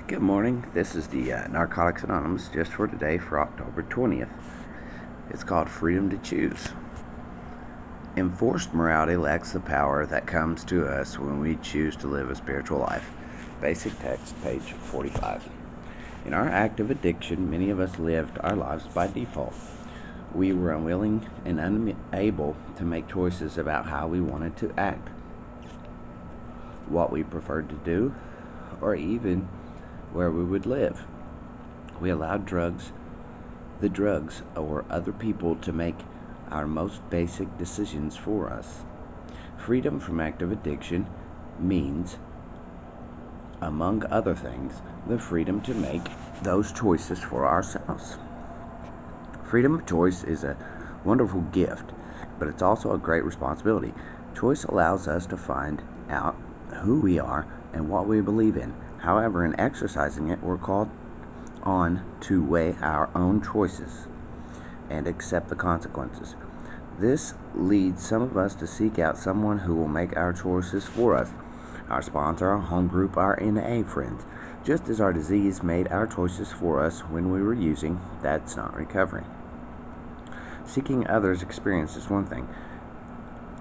Good morning. This is the Narcotics Anonymous just for today for October 20th. It's called Freedom to Choose. Enforced morality lacks the power that comes to us when we choose to live a spiritual life. Basic text, page 45. In our act of addiction, many of us lived our lives by default. We were unwilling and unable to make choices about how we wanted to act, what we preferred to do, or even where we would live. We allowed the drugs, or other people to make our most basic decisions for us. Freedom from active addiction means, among other things, the freedom to make those choices for ourselves. Freedom of choice is a wonderful gift, but it's also a great responsibility. Choice allows us to find out who we are and what we believe in. However, in exercising it, we're called on to weigh our own choices and accept the consequences. This leads some of us to seek out someone who will make our choices for us. Our sponsor, our home group, our NA friends. Just as our disease made our choices for us when we were using, that's not recovery. Seeking others' experience is one thing.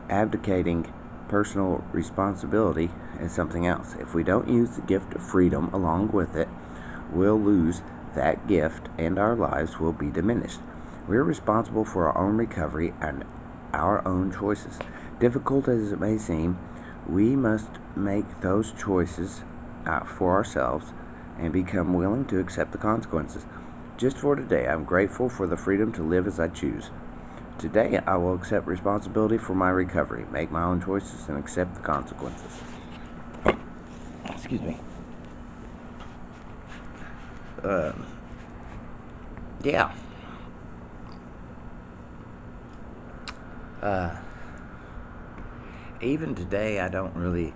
Abdicating personal responsibility is something else. If we don't use the gift of freedom along with it, we'll lose that gift and our lives will be diminished. We're responsible for our own recovery and our own choices. Difficult as it may seem, we must make those choices for ourselves and become willing to accept the consequences. Just for today, I'm grateful for the freedom to live as I choose. Today, I will accept responsibility for my recovery, make my own choices, and accept the consequences. Excuse me. Yeah. Even today, I don't really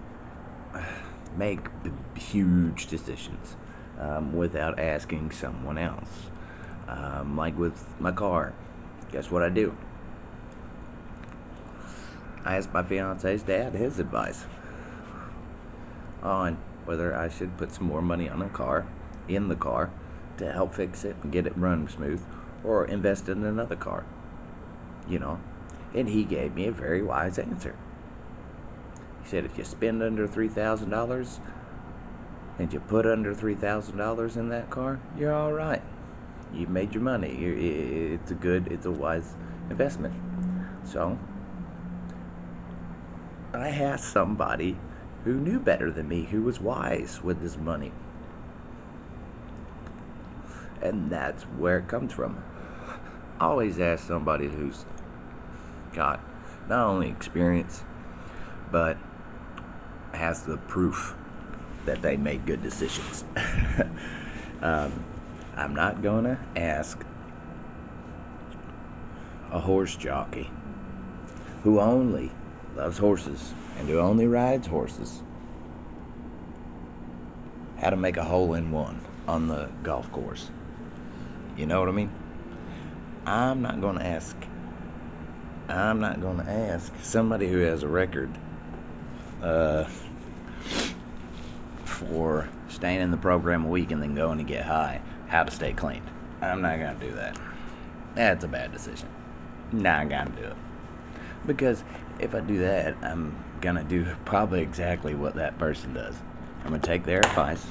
make huge decisions without asking someone else. Like with my car, guess what I do? I asked my fiance's dad his advice on whether I should put some more money on in the car, to help fix it and get it run smooth, or invest in another car, And he gave me a very wise answer. He said, if you spend under $3,000 and you put under $3,000 in that car, you're all right. You've made your money. It's a wise investment. So I asked somebody who knew better than me, who was wise with his money. And that's where it comes from. Always ask somebody who's got not only experience, but has the proof that they made good decisions. I'm not going to ask a horse jockey who only loves horses and who only rides horses how to make a hole-in-one on the golf course. You know what I mean? I'm not going to ask somebody who has a record for staying in the program a week and then going to get high how to stay clean. I'm not going to do that. That's a bad decision. Not going to do it. Because if I do that, I'm going to do probably exactly what that person does. I'm going to take their advice,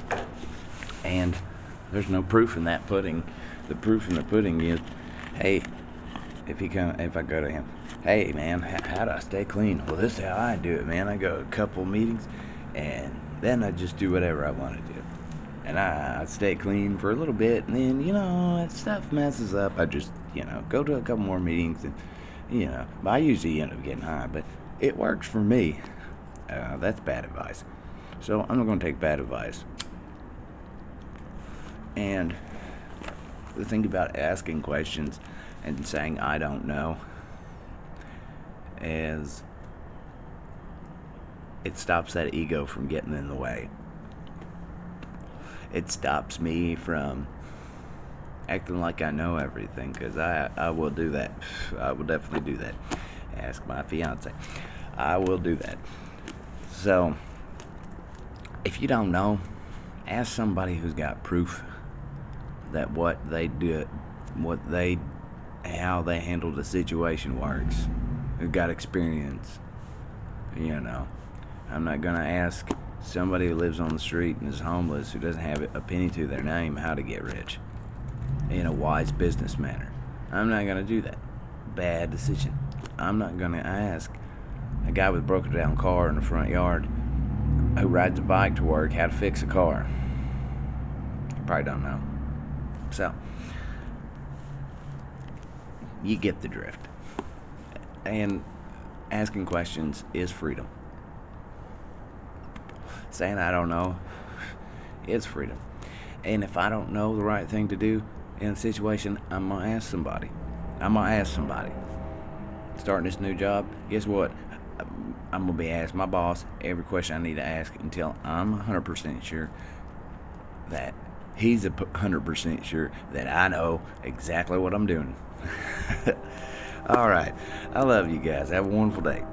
and there's no proof in that pudding. The proof in the pudding is, hey, if I go to him, hey man, how do I stay clean? Well, this is how I do it, man. I go to a couple meetings, and then I just do whatever I want to do. And I stay clean for a little bit, and then, that stuff messes up. I just, go to a couple more meetings, and, I usually end up getting high, but it works for me. That's bad advice. So I'm not going to take bad advice. And the thing about asking questions and saying I don't know is it stops that ego from getting in the way. It stops me from acting like I know everything, because I will do that. I will definitely do that. Ask my fiance. I will do that. So if you don't know, Ask somebody who's got proof that what they do, how they handle the situation works. Who got experience. I'm not gonna ask somebody who lives on the street and is homeless, who doesn't have a penny to their name, how to get rich in a wise business manner. I'm not gonna do that. Bad decision. I'm not gonna ask a guy with a broken down car in the front yard who rides a bike to work how to fix a car. You probably don't know. So, you get the drift. And asking questions is freedom. Saying I don't know is freedom. And if I don't know the right thing to do in a situation, I'm going to ask somebody. Starting this new job, guess what? I'm going to be asking my boss every question I need to ask until I'm 100% sure that he's 100% sure that I know exactly what I'm doing. All right. I love you guys. Have a wonderful day.